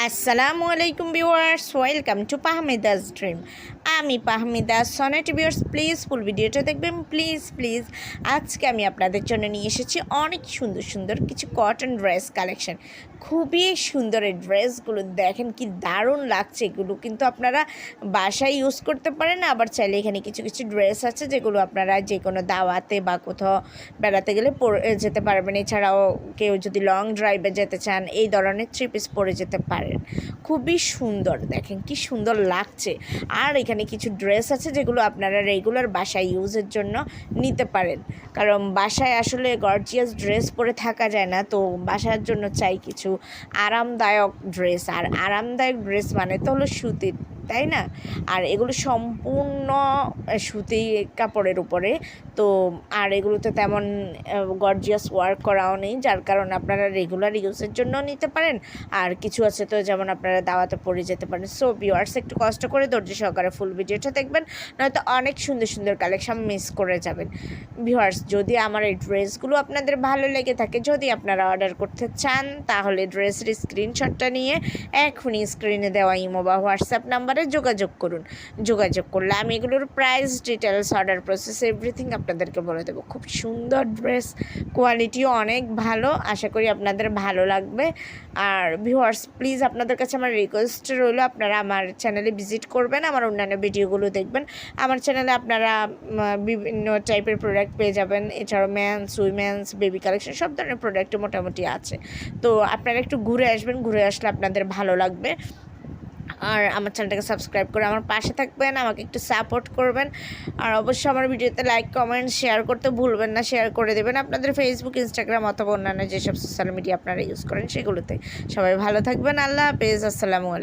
আসসালামু আলাইকুম viewers, welcome to পাহমিদাস dream. আমি পাহমিদা সনেট। ভিউয়ার্স প্লিজ ফুল ভিডিওটা দেখবেন, প্লিজ। আজকে আমি আপনাদের জন্য নিয়ে এসেছি অনেক সুন্দর সুন্দর কিছু কটন ড্রেস কালেকশন। খুবই সুন্দর এই ড্রেসগুলো, দেখেন কি দারুণ লাগছে। এগুলো কিন্তু আপনারা বাসায় ইউজ করতে পারেন, আবার চাইলে এখানে কিছু কিছু ড্রেস আছে যেগুলো আপনারা যে কোনো দাওয়াতে বা কোথাও বেড়াতে গেলে পরে যেতে পারবেন। এছাড়াও কেউ যদি লং ড্রাইভে যেতে চান এই ধরনের থ্রি পিস পরে যেতে পারেন। খুবই সুন্দর, দেখেন কি সুন্দর লাগছে। আর এখানে কিছু ড্রেস আছে যেগুলো আপনারা রেগুলার বাসায় ইউজের জন্য নিতে পারেন, কারণ বাসায় আসলে গর্জিয়াস ড্রেস পরে থাকা যায় না। তো বাসার জন্য চাই কিছু আরামদায়ক ড্রেস, আর আরামদায়ক ড্রেস মানে তো হলো সুতির, তাই না? আর এগুলো সম্পূর্ণ সুতি কাপড়ের উপরে। তো আর এগুলোতে তেমন গর্জিয়াস ওয়ার্ক করাও নেই, যার কারণে আপনারা রেগুলার ইউজের জন্য নিতে পারেন। আর কিছু আছে তো যেমন আপনারা দাওয়াতে পরে যেতে পারেন। সো ভিউয়ার্স একটু কষ্ট করে ধৈর্য সহকারে ফুল ভিডিওটা দেখবেন, নয়তো অনেক সুন্দর সুন্দর কালেকশন মিস করে যাবেন। ভিউয়ার্স যদি আমার এই ড্রেসগুলো আপনাদের ভালো লেগে থাকে, যদি আপনারা অর্ডার করতে চান, তাহলে ড্রেসের স্ক্রিনশটটা নিয়ে এখনই স্ক্রিনে দেওয়া ইমো বা হোয়াটসঅ্যাপ নাম্বারে যোগাযোগ করুন। যোগাযোগ করলে আমি এগুলোর price details, order process, everything আপনাদেরকে বলে দেবো। খুব সুন্দর ড্রেস, কোয়ালিটিও অনেক ভালো, আশা করি আপনাদের ভালো লাগবে। আর ভিউয়ার্স প্লিজ আপনাদের কাছে আমার রিকোয়েস্ট রইল, আপনারা আমার চ্যানেলে ভিজিট করবেন, আমার অন্যান্য ভিডিওগুলো দেখবেন। আমার চ্যানেলে আপনারা বিভিন্ন টাইপের প্রোডাক্ট পেয়ে যাবেন। এছাড়াও ম্যানস, উইমেন্স, বেবি কালেকশন সব ধরনের প্রোডাক্ট মোটামুটি আছে। তো আপনারা একটু ঘুরে আসবেন, ঘুরে আসলে আপনাদের ভালো লাগবে। আর আমার চ্যানেলটাকে সাবস্ক্রাইব করে আমার পাশে থাকবেন, আমাকে একটু সাপোর্ট করবেন। আর অবশ্যই আমার ভিডিওতে লাইক, কমেন্ট, শেয়ার করতে ভুলবেন না। শেয়ার করে দেবেন আপনাদের ফেসবুক, ইনস্টাগ্রাম অথবা অন্যান্য যেসব সোশ্যাল মিডিয়া আপনারা ইউজ করেন সেগুলোতে। সবাই ভালো থাকবেন। আল্লাহ হাফেজ। আসসালামু আলাইকুম।